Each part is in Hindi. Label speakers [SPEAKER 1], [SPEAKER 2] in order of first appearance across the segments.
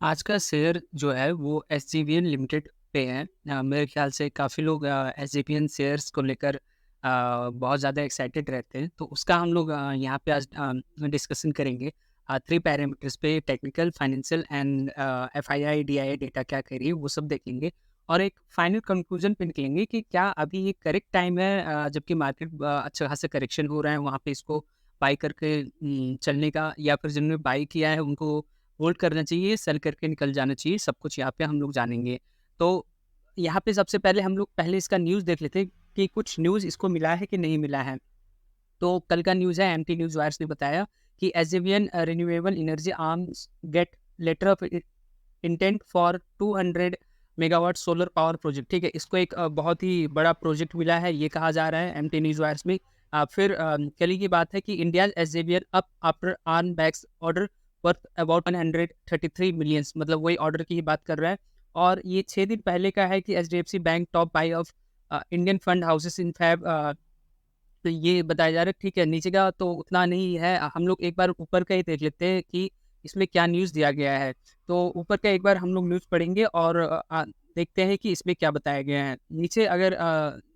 [SPEAKER 1] आज का शेयर जो है वो एसजेवीएन लिमिटेड पे है। मेरे ख्याल से काफ़ी लोग एसजेवीएन शेयर्स को लेकर बहुत ज़्यादा एक्साइटेड रहते हैं, तो उसका हम लोग यहाँ पे आज डिस्कशन करेंगे। थ्री पैरामीटर्स पे technical, financial and FII DII data क्या कह रही है वो सब देखेंगे और एक फाइनल कंक्लूजन पे निकलेंगे कि क्या अभी ये करेक्ट टाइम है, जबकि मार्केट अच्छा खासा करेक्शन हो रहा है वहाँ पे इसको बाई करके चलने का, या फिर जिन्होंने बाई किया है उनको होल्ड करना चाहिए, सेल करके निकल जाना चाहिए, सब कुछ यहाँ पे हम लोग जानेंगे। तो यहाँ पे सबसे पहले हम लोग पहले इसका न्यूज़ देख लेते हैं कि कुछ न्यूज़ इसको मिला है कि नहीं मिला है। तो कल का न्यूज़ है, एमटी न्यूज़ वायर्स ने बताया कि SJVN renewable energy arms get letter of intent for 200 megawatt solar power project. ठीक है, इसको एक बहुत ही बड़ा प्रोजेक्ट मिला है, ये कहा जा रहा है एमटी न्यूज़ वायर्स में। फिर कल ही की बात है कि India SJVN up after earn bags order worth about 133 millions, मतलब वही ऑर्डर की ही बात कर रहा है। और ये 6 दिन पहले का है कि HDFC bank top buy of Indian fund houses in Feb. तो ये बताया जा रहा है। ठीक है, नीचे का तो उतना नहीं है, हम लोग एक बार ऊपर का ही देख लेते हैं कि इसमें क्या न्यूज़ दिया गया है। तो ऊपर का एक बार हम लोग न्यूज़ पढ़ेंगे और देखते हैं कि इसमें क्या बताया गया है। नीचे अगर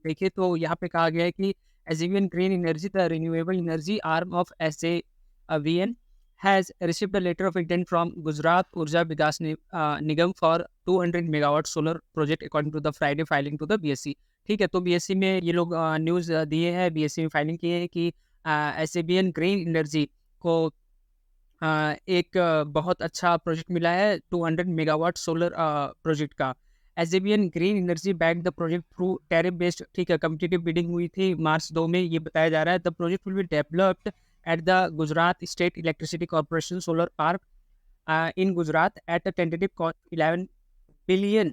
[SPEAKER 1] देखें तो यहाँ पे कहा गया है कि SJVN green energy the renewable energy arm of SJVN has received a letter of intent from Gujarat Urja Vikas Nigam for 200 megawatt solar project according to the Friday filing to the BSC। ठीक है, तो बीएससी में ये लोग न्यूज़ दिए हैं, बीएससी में फाइलिंग की है कि एसजेवीएन ग्रीन एनर्जी को एक बहुत अच्छा प्रोजेक्ट मिला है 200 मेगावाट सोलर प्रोजेक्ट का। SJVN green energy back the project through tariff based. ठीक है, कम्पिटिटिव बिडिंग हुई थी मार्च 2 में, ये बताया जा रहा है। The project will be developed at the Gujarat state electricity corporation solar park in Gujarat at a tentative cost 11 billion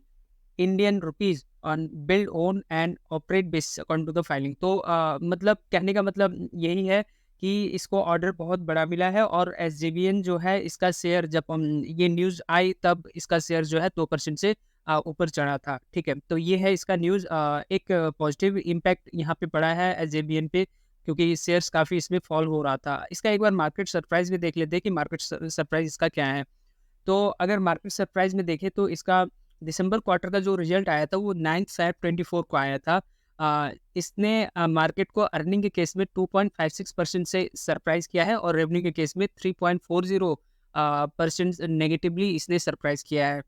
[SPEAKER 1] Indian rupees on build own and operate basis according to the filing. तो मतलब कहने का मतलब यही है कि इसको ऑर्डर बहुत बड़ा मिला है और एसजेवीएन जो है इसका शेयर जब ये न्यूज़ आई तब इसका शेयर जो है 2% से ऊपर चढ़ा था। ठीक है, तो ये है इसका न्यूज़। एक पॉजिटिव इम्पैक्ट यहाँ पे पड़ा है एसजेवीएन पे, क्योंकि शेयर्स काफ़ी इसमें फॉल हो रहा था। इसका एक बार मार्केट सरप्राइज भी देख लेते हैं कि मार्केट सरप्राइज इसका क्या है। तो अगर मार्केट सरप्राइज में देखें तो इसका दिसंबर क्वार्टर का जो रिजल्ट आया था वो 9 फैब 24 को आया था। इसने मार्केट को अर्निंग के केस में 2.56% से सरप्राइज किया है और रेवेन्यू के केस में 3.40 परसेंट नेगेटिवली इसने सरप्राइज किया है।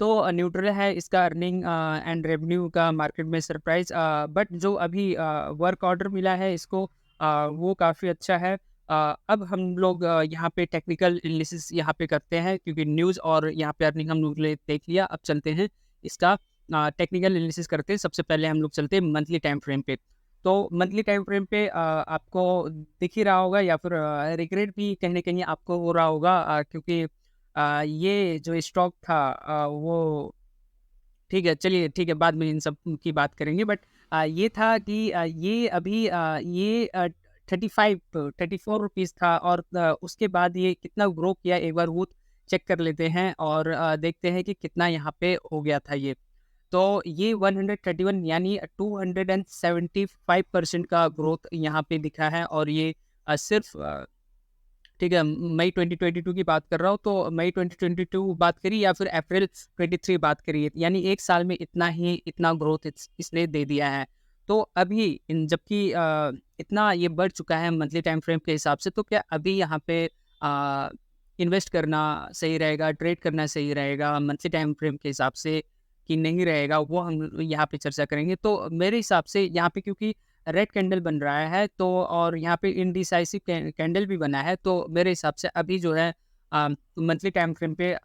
[SPEAKER 1] तो न्यूट्रल है इसका अर्निंग एंड रेवेन्यू का मार्केट में सरप्राइज। बट जो अभी वर्क ऑर्डर मिला है इसको, वो काफ़ी अच्छा है। अब हम लोग यहाँ पे टेक्निकल एनालिसिस यहाँ पे करते हैं, क्योंकि न्यूज़ और यहाँ पे अर्निंग हम लोग ने देख लिया। अब चलते हैं इसका टेक्निकल एनालिसिस करते हैं। सबसे पहले हम लोग चलते हैं मंथली टाइम फ्रेम पे। तो मंथली टाइम फ्रेम पे आपको दिख ही रहा होगा, या फिर रिग्रेट भी कहीं ना कहीं आपको हो रहा होगा, क्योंकि ये जो स्टॉक था वो ठीक है, चलिए ठीक है, बाद में इन सब की बात करेंगे। बट ये था कि ये अभी ये 34 रुपीज़ था और उसके बाद ये कितना ग्रो किया एक बार वो चेक कर लेते हैं और देखते हैं कि कितना यहाँ पे हो गया था ये। तो ये 131 यानी 275% का ग्रोथ यहाँ पे दिखा है। और ये सिर्फ ठीक है, मई 2022 की बात कर रहा हूँ, तो मई 2022 बात करी या फिर अप्रैल 23 बात करी, यानी एक साल में इतना ग्रोथ इसने दे दिया है। तो अभी जबकि इतना ये बढ़ चुका है मंथली टाइम फ्रेम के हिसाब से, तो क्या अभी यहाँ पे इन्वेस्ट करना सही रहेगा, ट्रेड करना सही रहेगा मंथली टाइम फ्रेम के हिसाब से कि नहीं रहेगा, वो हम यहाँ पे चर्चा करेंगे। तो मेरे हिसाब से यहाँ पे क्योंकि रेड कैंडल बन रहा है, तो और यहाँ पे इनडिसाइसिव कैंडल भी बना है, तो मेरे हिसाब से अभी जो है मंथली टाइम फ्रेम पे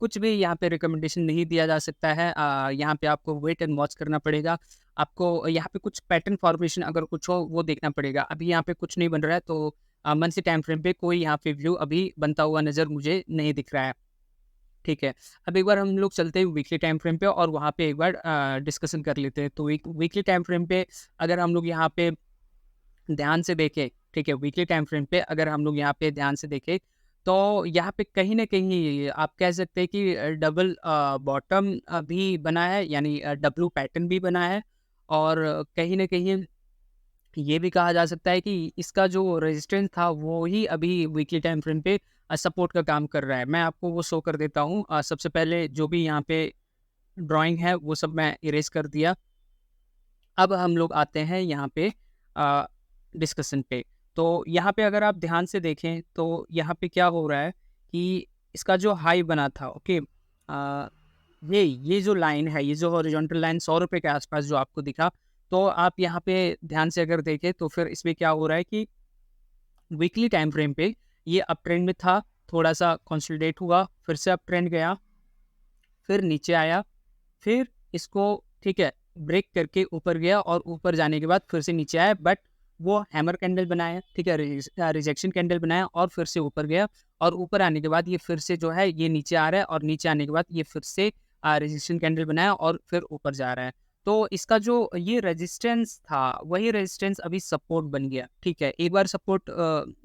[SPEAKER 1] कुछ भी यहाँ पे रिकमेंडेशन नहीं दिया जा सकता है। यहाँ पे आपको वेट एंड वॉच करना पड़ेगा। आपको यहाँ पे कुछ पैटर्न फॉर्मेशन अगर कुछ हो वो देखना पड़ेगा। अभी यहाँ पे कुछ नहीं बन रहा है, तो मंथली टाइम फ्रेम पे कोई यहाँ पे व्यू अभी बनता हुआ नज़र मुझे नहीं दिख रहा है। ठीक है, अब एक बार हम लोग चलते हैं वीकली टाइम फ्रेम पे और वहाँ पे एक बार डिस्कशन कर लेते हैं। तो वीकली टाइम फ्रेम पे अगर हम लोग यहाँ पे ध्यान से देखें, ठीक है, वीकली टाइम फ्रेम पे अगर हम लोग यहाँ पे ध्यान से देखें, तो यहाँ पे कहीं न कहीं आप कह सकते हैं कि डबल बॉटम भी बना है, यानी डब्ल्यू पैटर्न भी बना है और कहीं न कहीं ये भी कहा जा सकता है कि इसका जो रेजिस्टेंस था वो ही अभी वीकली टाइम फ्रेम पे सपोर्ट का काम कर रहा है। मैं आपको वो शो कर देता हूँ। सबसे पहले जो भी यहाँ पे ड्राइंग है वो सब मैं इरेज़ कर दिया। अब हम लोग आते हैं यहाँ पे डिस्कशन पे। तो यहाँ पे अगर आप ध्यान से देखें तो यहाँ पे क्या हो रहा है कि इसका जो हाई बना था, ओके, ये जो लाइन है, ये जो हॉरिजॉन्टल लाइन ₹100 के आसपास जो आपको दिखा, तो आप यहाँ पे ध्यान से अगर देखें तो फिर इसमें क्या हो रहा है कि वीकली टाइम फ्रेम पे ये अप ट्रेंड में था, थोड़ा सा कंसोलिडेट हुआ, फिर से अप ट्रेंड गया, फिर नीचे आया, फिर इसको, ठीक है, ब्रेक करके ऊपर गया और ऊपर जाने के बाद फिर से नीचे आया, बट वो हैमर कैंडल बनाया, ठीक है, रिजेक्शन कैंडल बनाया और फिर से ऊपर गया, और ऊपर आने के बाद ये फिर से जो है ये नीचे आ रहा है, और नीचे आने के बाद ये फिर से रिजेक्शन कैंडल बनाया और फिर ऊपर जा रहा है। तो इसका जो ये रेजिस्टेंस था वही रेजिस्टेंस अभी सपोर्ट बन गया, ठीक है। एक बार सपोर्ट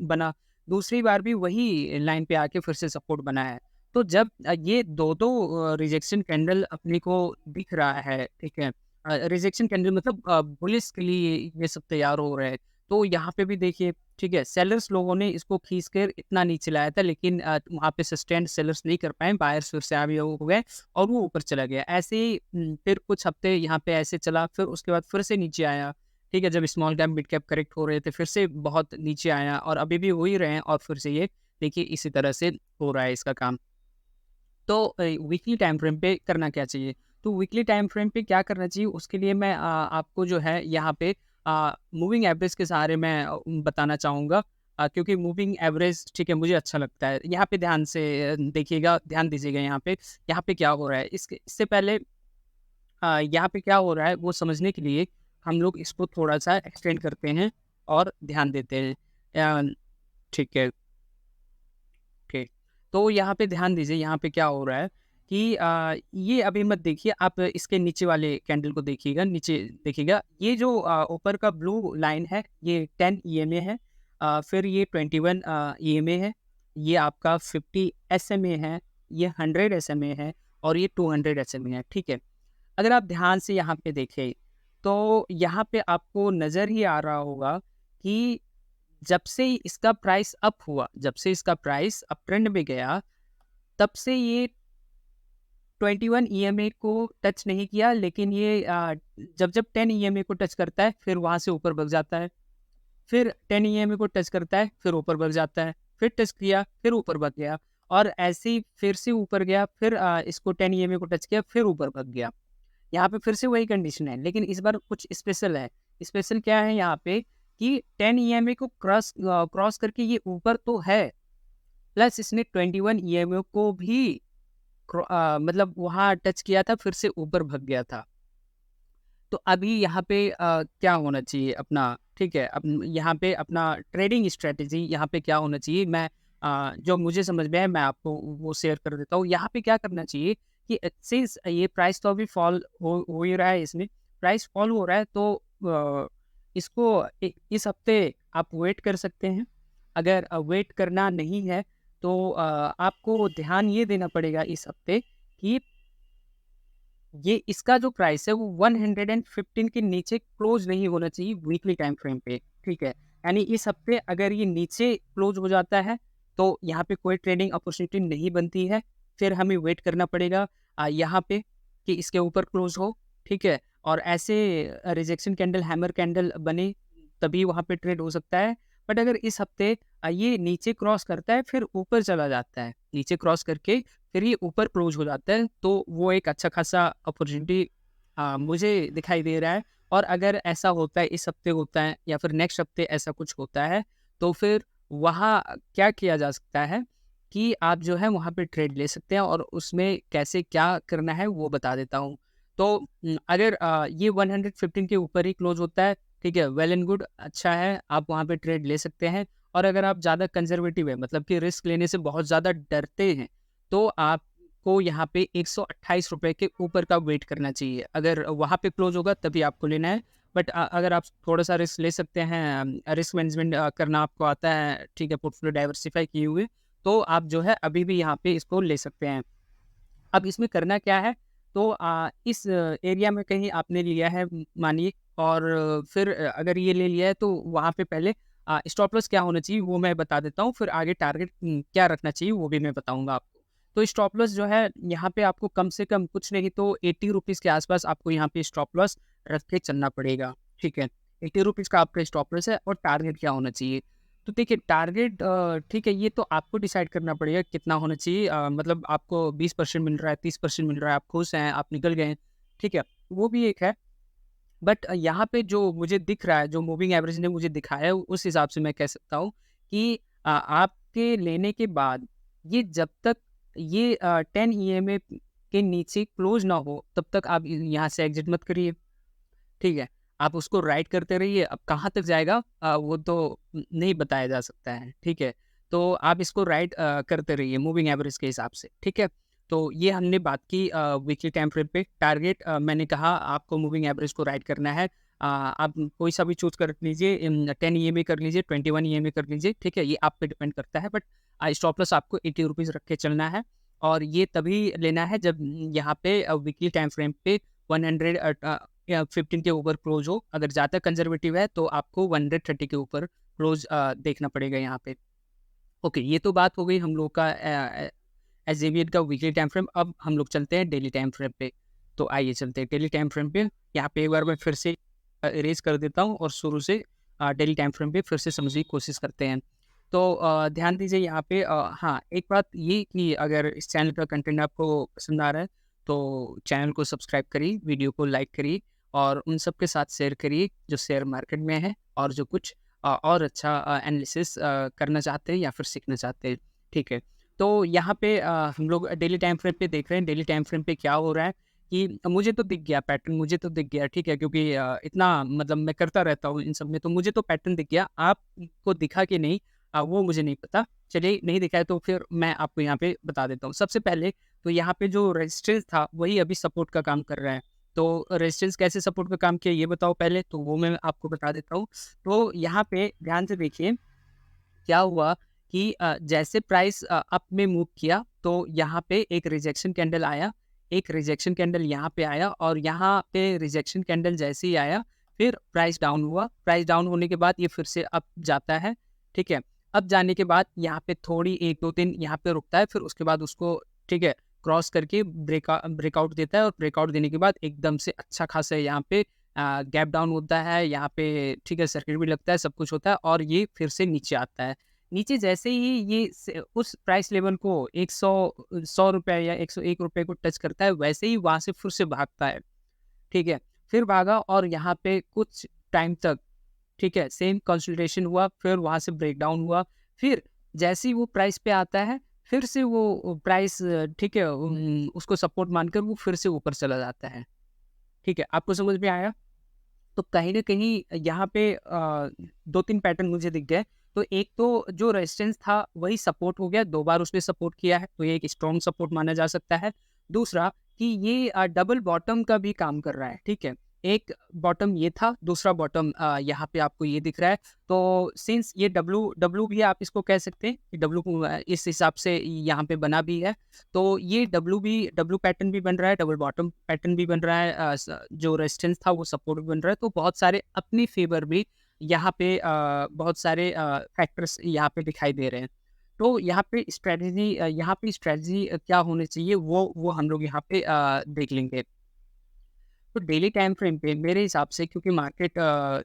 [SPEAKER 1] बना, दूसरी बार भी वही लाइन पे आके फिर से सपोर्ट बना है। तो जब ये दो रिजेक्शन कैंडल अपने को दिख रहा है, ठीक है, रिजेक्शन कैंडल मतलब बुलिश के लिए ये सब तैयार हो रहे हैं। तो यहाँ पे भी देखिए, ठीक है, सेलर्स लोगों ने इसको खींच कर इतना नीचे लाया था, लेकिन वहाँ पे सस्टेन सेलर्स नहीं कर पाए, बायर्स फिर से आगे हो गए और वो ऊपर चला गया। ऐसे ही फिर कुछ हफ्ते यहाँ पे ऐसे चला, फिर उसके बाद फिर से नीचे आया, ठीक है, जब small cap mid cap correct हो रहे थे फिर से बहुत नीचे आया, और अभी भी हो ही रहे हैं, और फिर से ये देखिए इसी तरह से हो रहा है इसका काम। तो वीकली टाइम फ्रेम पे करना क्या चाहिए? तो वीकली टाइम फ्रेम पे क्या करना चाहिए उसके लिए मैं आपको जो है यहाँ पे मूविंग एवरेज के सहारे मैं बताना चाहूँगा, क्योंकि मूविंग एवरेज, ठीक है, मुझे अच्छा लगता है। यहाँ पे ध्यान से देखिएगा, ध्यान दीजिएगा यहाँ पे क्या हो रहा है। इससे पहले यहाँ पे क्या हो रहा है वो समझने के लिए हम लोग इसको थोड़ा-सा एक्सटेंड करते हैं और ध्यान देते हैं। ठीक है। ओके। तो यहाँ पे ध्यान दीजिए, यहाँ पे क्या हो रहा है कि ये अभी मत देखिए, आप इसके नीचे वाले कैंडल को देखिएगा, नीचे देखिएगा। ये जो ऊपर का ब्लू लाइन है ये 10 ईएमए है, फिर ये 21 ईएमए है, ये आपका 50 एसएमए है, ये 100 एसएमए है, और ये 200 एसएमए है, ठीक है। अगर आप ध्यान से यहाँ पे देखें तो यहाँ पे आपको नज़र ही आ रहा होगा कि जब से इसका प्राइस अप हुआ, जब से इसका प्राइस अप ट्रेंड में गया, तब से ये 21 ईएमए को टच नहीं किया, लेकिन ये जब 10 ईएमए को टच करता है फिर वहाँ से ऊपर भाग जाता है, फिर 10 ईएमए को टच करता है फिर ऊपर भाग जाता है, फिर टच किया फिर ऊपर भाग गया, और ऐसे ही फिर से ऊपर गया, फिर इसको 10 ईएमए को टच किया फिर ऊपर भाग गया। यहाँ पे फिर से वही कंडीशन है, लेकिन इस बार कुछ स्पेशल है। स्पेशल क्या है यहाँ पे कि 10 ईएमए को क्रॉस करके ये ऊपर तो है, प्लस इसने 21 ईएमए को भी मतलब वहाँ टच किया था, फिर से ऊपर भाग गया था। तो अभी यहाँ पे क्या होना चाहिए अपना, ठीक है, अब यहाँ पे अपना ट्रेडिंग स्ट्रेटेजी यहाँ पे क्या होना चाहिए, मैं जो मुझे समझ में है मैं आपको वो शेयर कर देता हूँ। यहाँ पे क्या करना चाहिए कि सिंस ये प्राइस तो अभी फॉल हो ही रहा है, इसमें प्राइस फॉल हो रहा है, तो इसको इस हफ्ते आप वेट कर सकते हैं। अगर वेट करना नहीं है तो आपको ध्यान ये देना पड़ेगा इस हफ्ते कि ये इसका जो प्राइस है वो 115 के नीचे क्लोज नहीं होना चाहिए वीकली टाइम फ्रेम पे, ठीक है। यानी इस हफ्ते अगर ये नीचे क्लोज हो जाता है तो यहाँ पे कोई ट्रेडिंग अपॉर्चुनिटी नहीं बनती है, फिर हमें वेट करना पड़ेगा यहाँ पे कि इसके ऊपर क्लोज हो, ठीक है। और ऐसे रिजेक्शन कैंडल, हैमर कैंडल बने तभी वहाँ पे ट्रेड हो सकता है। बट अगर इस हफ्ते ये नीचे क्रॉस करता है फिर ऊपर चला जाता है, नीचे क्रॉस करके फिर ये ऊपर क्लोज हो जाता है, तो वो एक अच्छा खासा अपॉर्चुनिटी मुझे दिखाई दे रहा है। और अगर ऐसा होता है, इस हफ्ते होता है या फिर नेक्स्ट हफ्ते ऐसा कुछ होता है, तो फिर वहाँ क्या किया जा सकता है कि आप जो है वहाँ पे ट्रेड ले सकते हैं, और उसमें कैसे क्या करना है वो बता देता हूँ। तो अगर ये 115 के ऊपर ही क्लोज होता है, ठीक है, वेल एंड गुड, अच्छा है, आप वहाँ पे ट्रेड ले सकते हैं। और अगर आप ज़्यादा कंजर्वेटिव है, मतलब कि रिस्क लेने से बहुत ज़्यादा डरते हैं, तो आपको यहाँ पे ₹128 के ऊपर का वेट करना चाहिए। अगर वहाँ पे क्लोज होगा तभी आपको लेना है। बट अगर आप थोड़ा-सा रिस्क ले सकते हैं, रिस्क मैनेजमेंट करना आपको आता है, ठीक है, पोर्टफोलियो डाइवर्सिफ़ाई किए हुए, तो आप जो है अभी भी यहाँ पे इसको ले सकते हैं। अब इसमें करना क्या है? तो इस एरिया में कहीं आपने लिया है मानिए, और फिर अगर ये ले लिया है तो वहाँ पे पहले स्टॉप लॉस क्या होना चाहिए वो मैं बता देता हूँ, फिर आगे टारगेट क्या रखना चाहिए वो भी मैं बताऊँगा आपको। तो स्टॉप लॉस जो है यहाँ पे आपको कम से कम कुछ नहीं तो ₹80 के आस-पास आपको यहाँ पे स्टॉप लॉस रख के चलना पड़ेगा, ठीक है? ₹80 का आपका स्टॉप लॉस है, और टारगेट क्या होना चाहिए? तो देखिए टारगेट ठीक है, ये तो आपको डिसाइड करना पड़ेगा कितना होना चाहिए, मतलब आपको 20% मिल रहा है, 30% मिल रहा है, आप खुश हैं, आप निकल गए हैं, ठीक है? वो भी एक है। बट यहाँ पे जो मुझे दिख रहा है, जो मूविंग एवरेज ने मुझे दिखाया है, उस हिसाब से मैं कह सकता हूँ कि आपके लेने के बाद ये जब तक ये 10 ईएमए के नीचे क्लोज़ ना हो, तब तक आप यहाँ से एग्ज़िट मत करिए, ठीक है? आप उसको राइड करते रहिए, अब कहाँ तक जाएगा वो तो नहीं बताया जा सकता है, ठीक है? तो आप इसको राइड करते रहिए मूविंग एवरेज के हिसाब से, ठीक है? तो ये हमने बात की वीकली टाइम फ्रेम पे। टारगेट मैंने कहा आपको मूविंग एवरेज को राइड करना है। आप कोई सा भी चूज़ कर लीजिए, 10 ईएमए कर लीजिए, 21 ईएमए कर लीजिए, ठीक है? ये आप पे डिपेंड करता है, बट स्टॉप लॉस आपको ₹80 रख के चलना है, और ये तभी लेना है जब यहाँ पे वीकली टाइम फ्रेम पे 100 या 15 के ऊपर क्लोज़ हो। अगर ज़्यादा कंज़र्वेटिव है तो आपको 130 के ऊपर क्लोज़ देखना पड़ेगा यहाँ पे। ओके, ये तो बात हो गई हम लोग का एज़ेवियर का वीकली टाइम फ्रेम। अब हम लोग चलते हैं डेली टाइम फ्रेम पे। तो आइए चलते हैं डेली टाइम फ्रेम पे। यहाँ पे एक बार मैं फिर से इरेज़ कर देता हूँ, और शुरू से डेली टाइम फ्रेम पे फिर से समझने की कोशिश करते हैं। तो ध्यान दीजिए यहाँ पे, हाँ, एक बात ये कि अगर इस चैनल का कंटेंट आपको पसंद आ रहा है, तो चैनल को सब्सक्राइब करिए, वीडियो को लाइक करिए, और उन सब के साथ शेयर करिए जो शेयर मार्केट में है, और जो कुछ और अच्छा एनालिसिस करना चाहते हैं या फिर सीखना चाहते हैं, ठीक है? तो यहाँ पे हम लोग डेली टाइम फ्रेम पे देख रहे हैं, डेली टाइम फ्रेम पे क्या हो रहा है कि मुझे तो दिख गया पैटर्न, मुझे तो दिख गया, ठीक है? क्योंकि इतना मतलब मैं करता रहता हूँ इन सब में, तो मुझे तो पैटर्न दिख गया। आपको दिखा कि नहीं वो मुझे नहीं पता। चलिए, नहीं दिखा है तो फिर मैं आपको यहाँ पे बता देता हूँ। सबसे पहले तो यहाँ पे जो रेजिस्टेंस था वही अभी सपोर्ट का काम कर रहा है। तो रेजिस्टेंस कैसे सपोर्ट का काम किया ये बताओ पहले, तो वो मैं आपको बता देता हूँ। तो यहाँ पे ध्यान से देखिए क्या हुआ कि जैसे प्राइस अप में मूव किया, तो यहाँ पे एक रिजेक्शन कैंडल आया, एक रिजेक्शन कैंडल यहाँ पे आया, और यहाँ पे रिजेक्शन कैंडल जैसे ही आया, फिर प्राइस डाउन हुआ। प्राइस डाउन होने के बाद ये फिर से अप जाता है, ठीक है? अप जाने के बाद यहाँ पे थोड़ी 1-2 दिन यहाँ पे रुकता है, फिर उसके बाद उसको, ठीक है, क्रॉस करके ब्रेकआउट देता है, और ब्रेकआउट देने के बाद एकदम से अच्छा खासा यहाँ पे गैप डाउन होता है, यहाँ पे, ठीक है, सर्किट भी लगता है, सब कुछ होता है, और ये फिर से नीचे आता है। नीचे जैसे ही ये उस प्राइस लेवल को 100 रुपए या ₹101 को टच करता है, वैसे ही वहाँ से फिर से भागता है, ठीक है? फिर भागा, और यहाँ पे कुछ टाइम तक, ठीक है, सेम कंसोलिडेशन हुआ, फिर वहाँ से ब्रेकडाउन हुआ। फिर जैसे ही वो प्राइस पे आता है, फिर से वो प्राइस, ठीक है, उसको सपोर्ट मानकर वो फिर से ऊपर चला जाता है, ठीक है? आपको समझ में आया? तो कहीं न कहीं यहाँ पे 2-3 पैटर्न मुझे दिख गए। तो एक तो जो रेजिस्टेंस था वही सपोर्ट हो गया, 2 बार उसने सपोर्ट किया है, तो ये एक स्ट्रॉन्ग सपोर्ट माना जा सकता है। दूसरा कि ये डबल बॉटम का भी काम कर रहा है, ठीक है? एक बॉटम ये था, दूसरा बॉटम यहाँ पे आपको ये दिख रहा है। तो सिंस ये डब्ल्यू डब्ल्यू भी आप इसको कह सकते हैं कि डब्ल्यू को इस हिसाब से यहाँ पे बना भी है। तो ये डब्ल्यू पैटर्न भी बन रहा है, डबल बॉटम पैटर्न भी बन रहा है, जो रेजिस्टेंस था वो सपोर्ट भी बन रहा है। तो बहुत सारे अपनी फेवर में यहाँ पे बहुत सारे फैक्टर्स यहाँ पे दिखाई दे रहे हैं। तो यहाँ पे स्ट्रेटजी क्या होनी चाहिए वो हम लोग यहाँ पे देख लेंगे। तो डेली टाइम फ्रेम पे मेरे हिसाब से, क्योंकि मार्केट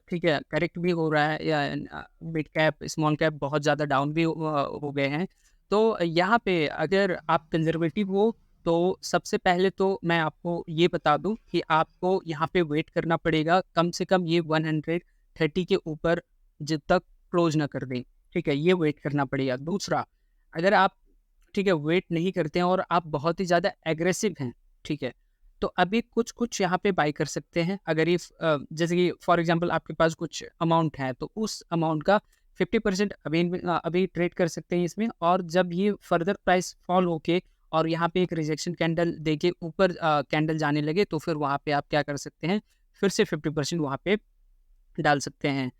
[SPEAKER 1] ठीक है, करेक्ट भी हो रहा है, या मिड कैप स्मॉल कैप बहुत ज़्यादा डाउन भी हो गए हैं। तो यहाँ पे अगर आप कंजर्वेटिव हो, तो सबसे पहले तो मैं आपको ये बता दूं कि आपको यहाँ पे वेट करना पड़ेगा, कम से कम ये 130 के ऊपर जब तक क्लोज ना कर दें, ठीक है, ये वेट करना पड़ेगा। दूसरा, अगर आप, ठीक है, वेट नहीं करते हैं और आप बहुत ही ज़्यादा एग्रेसिव हैं, ठीक है, तो अभी कुछ यहाँ पे बाय कर सकते हैं। अगर ये जैसे कि फॉर एग्जांपल आपके पास कुछ अमाउंट है, तो उस अमाउंट का 50% अभी ट्रेड कर सकते हैं इसमें, और जब ये फर्दर प्राइस फॉल होके और यहाँ पे एक रिजेक्शन कैंडल देके ऊपर कैंडल जाने लगे, तो फिर वहाँ पे आप क्या कर सकते हैं, फिर से 50% वहाँ पे डाल सकते हैं।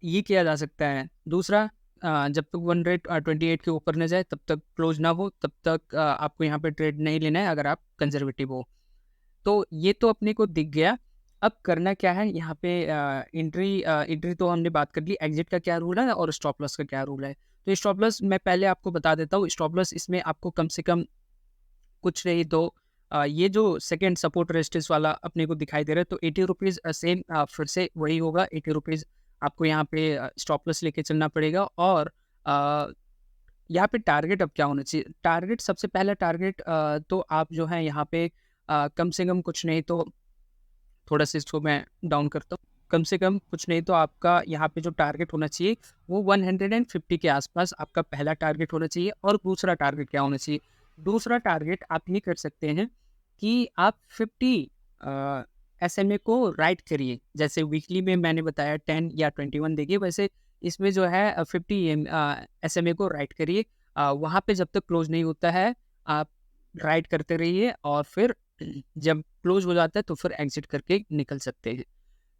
[SPEAKER 1] ये किया जा सकता है। दूसरा, जब तक 128 के ऊपर न जाए तब तक क्लोज ना हो, तब तक आपको यहाँ पे ट्रेड नहीं लेना है अगर आप कंजर्वेटिव हो। तो ये तो अपने को दिख गया। अब करना क्या है यहाँ पे, एंट्री तो हमने बात कर ली, एग्ज़िट का क्या रूल है और स्टॉप लॉस का क्या रूल है। तो स्टॉप लॉस मैं पहले आपको बता देता हूँ, स्टॉप लॉस इसमें आपको कम से कम कुछ नहीं तो ये जो सेकंड सपोर्ट रेजिस्टेंस वाला अपने को दिखाई दे रहा है, तो ₹80 सेम फिर से वही होगा, ₹80 आपको यहाँ पे स्टॉप लॉस लेके चलना पड़ेगा। और अ, यहाँ पे टारगेट अब क्या होना चाहिए? टारगेट सबसे पहला टारगेट तो आप जो है यहाँ पे कम से कम कुछ नहीं तो थोड़ा सा इसको मैं डाउन करता हूँ। कम से कम कुछ नहीं तो आपका यहाँ पे जो टारगेट होना चाहिए वो 150 के आसपास आपका पहला टारगेट होना चाहिए। और दूसरा टारगेट क्या होना चाहिए? दूसरा टारगेट आप ये कर सकते हैं कि आप 50 एसएमए को राइट करिए। जैसे वीकली में मैंने बताया 10 या 21 देखिए, वैसे इसमें जो है 50 एसएमए को राइट करिए। वहाँ पे जब तक क्लोज नहीं होता है आप राइट करते रहिए, और फिर जब क्लोज हो जाता है तो फिर एग्जिट करके निकल सकते हैं।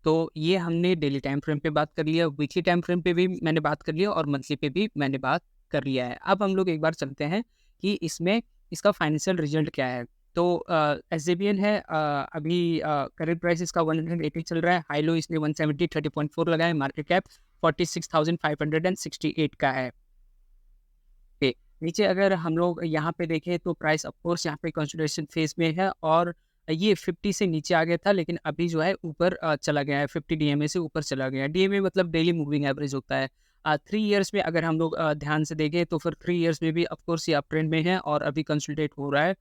[SPEAKER 1] तो ये हमने डेली टाइम फ्रेम पे बात कर लिया, वीकली टाइम फ्रेम पे भी मैंने बात कर लिया और मंथली पे भी मैंने बात कर लिया है। अब हम लोग एक बार चलते हैं कि इसमें इसका फाइनेंशियल रिजल्ट क्या है। तो एसजेवीएन है, अभी करंट प्राइस इसका 180 चल रहा है, हाई लो इसने 170 30.4 लगा है, मार्केट कैप 46,568 का है। ओके, नीचे अगर हम लोग यहाँ पे देखें तो प्राइस ऑफ कोर्स यहाँ पे कंसोलिडेशन फेज में है, और ये 50 से नीचे आ गया था, लेकिन अभी जो है ऊपर चला गया है, 50 डीएमए से ऊपर चला गया है। डीएमए मतलब डेली मूविंग एवरेज होता है। 3 इयर्स में अगर हम लोग ध्यान से देखें तो फिर 3 इयर्स में भी ऑफ कोर्स ये अप ट्रेंड में है और अभी कंसोलिडेट हो रहा है।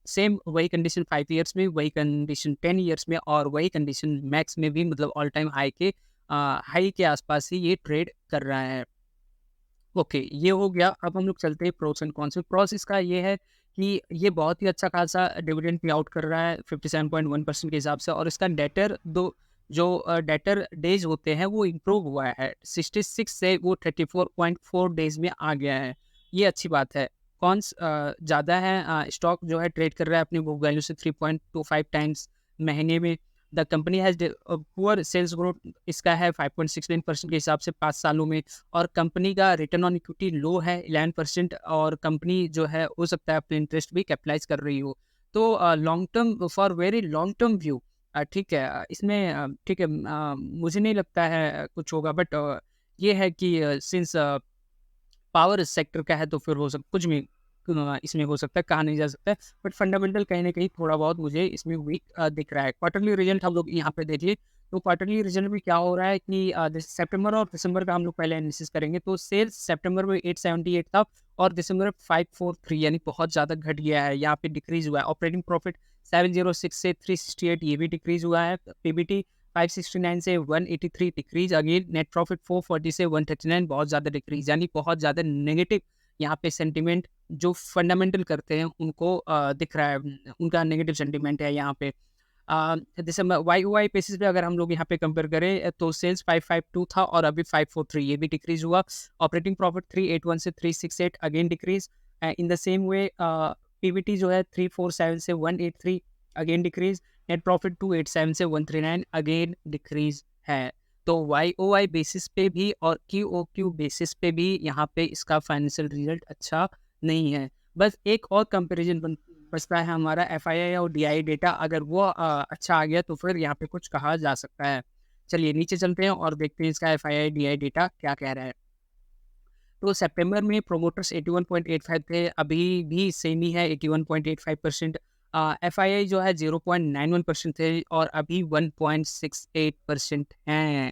[SPEAKER 1] सेम वही कंडीशन 5 इयर्स में, वही कंडीशन 10 इयर्स में, और वही कंडीशन मैक्स में भी, मतलब ऑल टाइम हाई के आसपास ही ये ट्रेड कर रहा है। ओके, ये हो गया। अब हम लोग चलते हैं प्रोस एंड कॉन्स में। प्रोस इसका ये है कि ये बहुत ही अच्छा खासा डिविडेंड पे आउट कर रहा है 57.1% के हिसाब से, और इसका डेटर जो डेटर डेज होते हैं वो इम्प्रूव हुआ है, 66 से वो 34.4 डेज में आ गया है। ये अच्छी बात है। कॉन्स ज़्यादा है, स्टॉक जो है ट्रेड कर रहा है अपनी बुक वैल्यू से 3.25 टाइम्स महीने में। The company has poor sales growth, इसका है 5.69% के हिसाब से 5 सालों में। और कंपनी का रिटर्न ऑन इक्विटी लो है 11%, और कंपनी जो है हो सकता है अपने इंटरेस्ट भी कैपिटलाइज कर रही हो। तो long term, for very long term view ठीक है, इसमें ठीक है, मुझे नहीं लगता है कुछ होगा, बट ये है कि सिंस पावर सेक्टर का है तो फिर हो सक कुछ भी इसमें हो सकता है, कहा नहीं जा सकता है। बट फंडामेंटल कहीं न कहीं थोड़ा बहुत मुझे इसमें वीक दिख रहा है। क्वार्टरली रिजल्ट हम लोग यहाँ पे देखिए, तो क्वार्टरली रिजल्ट में क्या हो रहा है कि जैसे सितंबर और दिसंबर का हम लोग पहले एनालिसिस करेंगे, तो सेल्स सितंबर में 878 था और दिसंबर में 543, यानी बहुत ज़्यादा घट गया है, यहाँ पे डिक्रीज़ हुआ है। ऑपरेटिंग प्रॉफिट 706 से 368, ये भी डिक्रीज़ हुआ है। पीबीटी 569 से 183 डिक्रीज़, अगेन नेट प्रॉफिट 440 से 139, बहुत ज़्यादा डिक्रीज़, यानी बहुत ज़्यादा नेगेटिव यहाँ पे सेंटिमेंट जो फंडामेंटल करते हैं उनको दिख रहा है, उनका नेगेटिव सेंटिमेंट है यहाँ पे। दिसंबर वाई बेसिस पे अगर हम लोग यहाँ पे कंपेयर करें तो सेल्स 552 था और अभी 543, ये भी डिक्रीज हुआ। ऑपरेटिंग प्रॉफिट 381 से 368, again decrease. In the same way PBT जो है 347 से 183, अगेन डिक्रीज। नेट प्रॉफिट 287 से 139, अगेन डिक्रीज है। तो वाई ओ वाई बेसिस पे भी और क्यू ओ क्यू बेसिस पे भी यहाँ पे इसका फाइनेंशियल रिजल्ट अच्छा नहीं है। बस एक और कंपैरिजन बचता है हमारा एफआईआई और डीआई डेटा, अगर वो अच्छा आ गया तो फिर यहाँ पे कुछ कहा जा सकता है। चलिए नीचे चलते हैं और देखते हैं इसका एफआईआई डीआई डेटा क्या कह रहा है। तो सितंबर में प्रोमोटर्स 81.85 थे, अभी भी सेम ही है 81.85%। एफआईआई जो है 0.91% थे और अभी 1.68% हैं।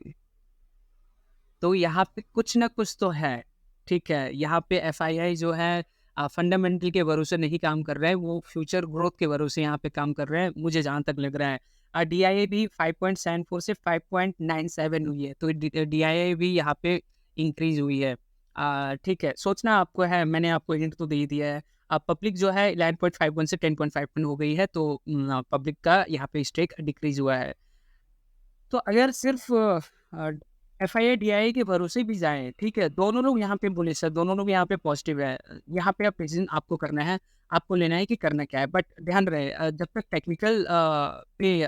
[SPEAKER 1] तो यहाँ पे कुछ ना कुछ तो है, ठीक है? यहाँ पे एफआईआई जो है फंडामेंटल के भरोसे नहीं काम कर रहा है, वो फ्यूचर ग्रोथ के भरोसे यहाँ पे काम कर रहा है, मुझे जहाँ तक लग रहा है। डीआईए भी 5.74 से 5.97 हुई है, तो डीआईए भी यहाँ पे इंक्रीज हुई है। ठीक है, सोचना आपको है, मैंने आपको हिंट तो दे ही दिया है। पब्लिक जो है 11.51 से 10.51 हो गई है, तो पब्लिक का यहाँ पे स्टेक डिक्रीज हुआ है। तो अगर सिर्फ एफआईआई डीआईआई के भरोसे भी जाएँ, ठीक है? दोनों लोग यहाँ पे बुलिश है, दोनों लोग यहाँ पे पॉजिटिव है। यहाँ पे अब डिसीज़न आपको करना है, आपको लेना है कि करना क्या है। बट ध्यान रहे जब तक टेक्निकल पे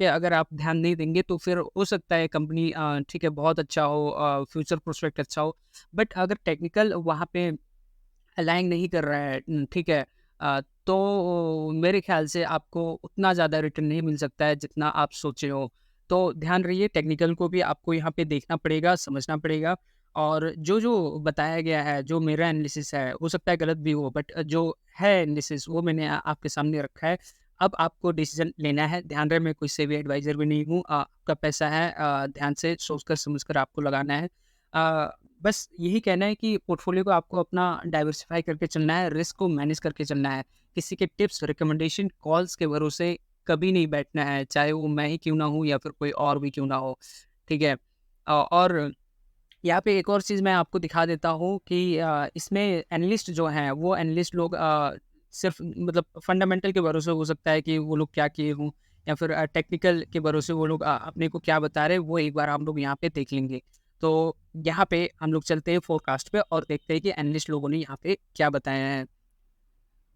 [SPEAKER 1] अगर आप ध्यान नहीं देंगे तो फिर हो सकता है कंपनी ठीक है बहुत अच्छा हो, फ्यूचर प्रोस्पेक्ट अच्छा हो। बट अगर टेक्निकल वहाँ पे अलाइन नहीं कर रहा है, ठीक है? तो मेरे ख़्याल से आपको उतना ज़्यादा रिटर्न नहीं मिल सकता है जितना आप सोचे हो। तो ध्यान रहिए, टेक्निकल को भी आपको यहाँ पे देखना पड़ेगा, समझना पड़ेगा, और जो-जो बताया गया है, जो मेरा एनालिसिस है, हो सकता है गलत भी हो, बट जो है एनालिसिस वो मैंने आपके सामने रखा है। अब आपको डिसीज़न लेना है। ध्यान रहे, मैं कोई सेबी एडवाइज़र भी नहीं हूँ। आपका पैसा है, ध्यान से सोच कर समझ कर आपको लगाना है। बस यही कहना है कि पोर्टफ़ोलियो को आपको अपना डाइवर्सिफ़ाई करके चलना है, रिस्क को मैनेज करके चलना है। किसी के टिप्स, रिकमेंडेशन, कॉल्स के भरोसे कभी नहीं बैठना है, चाहे वो मैं ही क्यों ना हूँ या फिर कोई और भी क्यों ना हो, ठीक है? और यहाँ पे एक और चीज़ मैं आपको दिखा देता हूँ कि इसमें एनालिस्ट जो हैं, वो एनालिस्ट लोग सिर्फ़ मतलब फंडामेंटल के भरोसे हो सकता है कि वो लोग क्या किए हों, या फिर टेक्निकल के भरोसे वो लोग अपने को क्या बता रहे हैं, वो एक बार हम लोग यहाँ पे देख लेंगे। तो यहाँ पे हम लोग चलते हैं फ़ोरकास्ट पे और देखते हैं कि एनालिस्ट लोगों ने यहाँ पे क्या बताया है।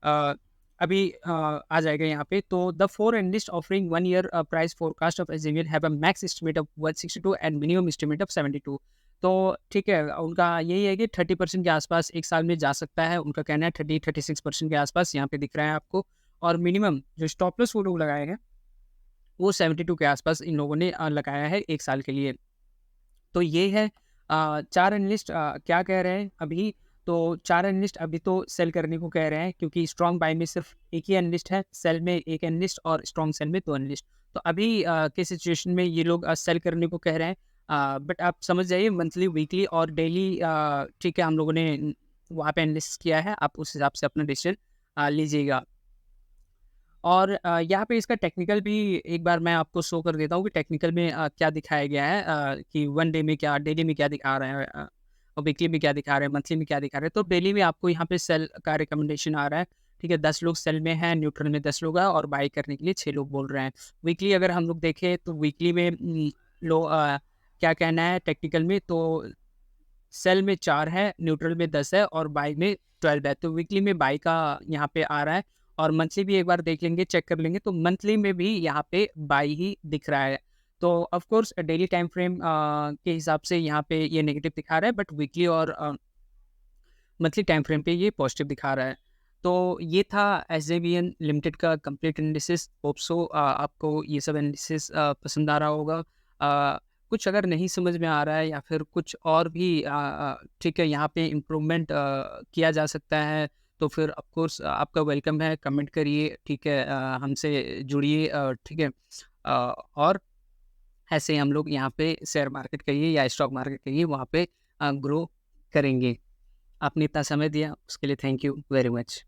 [SPEAKER 1] अ, अभी आ जाएगा यहाँ पे। तो the 4 analyst offering 1 year price forecast of Xavier have a max estimate of 162 and minimum estimate of 72। तो ठीक है, उनका यही है कि 30% के आसपास 1 साल में जा सकता है। उनका कहना है 30-36% के आसपास यहाँ पे दिख रहा है आपको, और मिनिमम जो स्टॉप लॉस वो लोग लगाए हैं, वो 72 के आसपास इन लोगों ने लगाया है 1 साल के लिए। तो ये है 4 एनालिस्ट क्या कह रहे हैं अभी। तो 4 एनालिस्ट अभी तो सेल करने को कह रहे हैं, क्योंकि स्ट्रॉन्ग बाय में सिर्फ एक ही एनालिस्ट है, सेल में 1 एनालिस्ट और स्ट्रॉन्ग सेल में 2 एनालिस्ट। तो अभी के सिचुएशन में ये लोग सेल करने को कह रहे हैं। बट आप समझ जाइए, मंथली, वीकली और डेली ठीक है, हम लोगों ने वहाँ पे एनालिसिस किया है, आप उस हिसाब से अपना डिसीजन लीजिएगा। और यहाँ पे इसका टेक्निकल भी एक बार मैं आपको शो कर देता हूँ कि टेक्निकल में क्या दिखाया गया है, कि 1 डे में क्या, डेली में क्या दिखा रहे हैं, और वीकली में क्या दिखा रहे हैं, मंथली में क्या दिखा रहे हैं। तो डेली में आपको यहाँ पे सेल का रिकमेंडेशन आ रहा है, ठीक है? 10 लोग सेल में हैं, न्यूट्रल में 10 लोग हैं, और बाय करने के लिए 6 लोग बोल रहे हैं। वीकली अगर हम लोग देखें तो वीकली में क्या कहना है टेक्निकल में, तो सेल में 4 है, न्यूट्रल में 10 है और बाय में 12 है। तो वीकली में बाय का यहाँ पे आ रहा है, और मंथली भी एक बार देख लेंगे, चेक कर लेंगे, तो मंथली में भी यहाँ पे बाय ही दिख रहा है। तो of course daily time frame के हिसाब से यहाँ पे ये नेगेटिव दिखा रहा है, बट वीकली और मंथली टाइम फ्रेम पे ये पॉजिटिव दिखा रहा है। तो ये था एसजेवीएन लिमिटेड का कंप्लीट एनालिसिस। होप सो आपको ये सब एनालिसिस पसंद आ रहा होगा। कुछ अगर नहीं समझ में आ रहा है, या फिर कुछ और भी ठीक है, यहाँ पे इम्प्रूवमेंट किया जा सकता है, तो फिर ऑफ कोर्स आपका वेलकम है, कमेंट करिए, ठीक है? हमसे जुड़िए, ठीक है? और ऐसे ही हम लोग यहाँ पे शेयर मार्केट कहिए या स्टॉक मार्केट कहिए, वहाँ पे ग्रो करेंगे। आपने इतना समय दिया उसके लिए थैंक यू वेरी मच।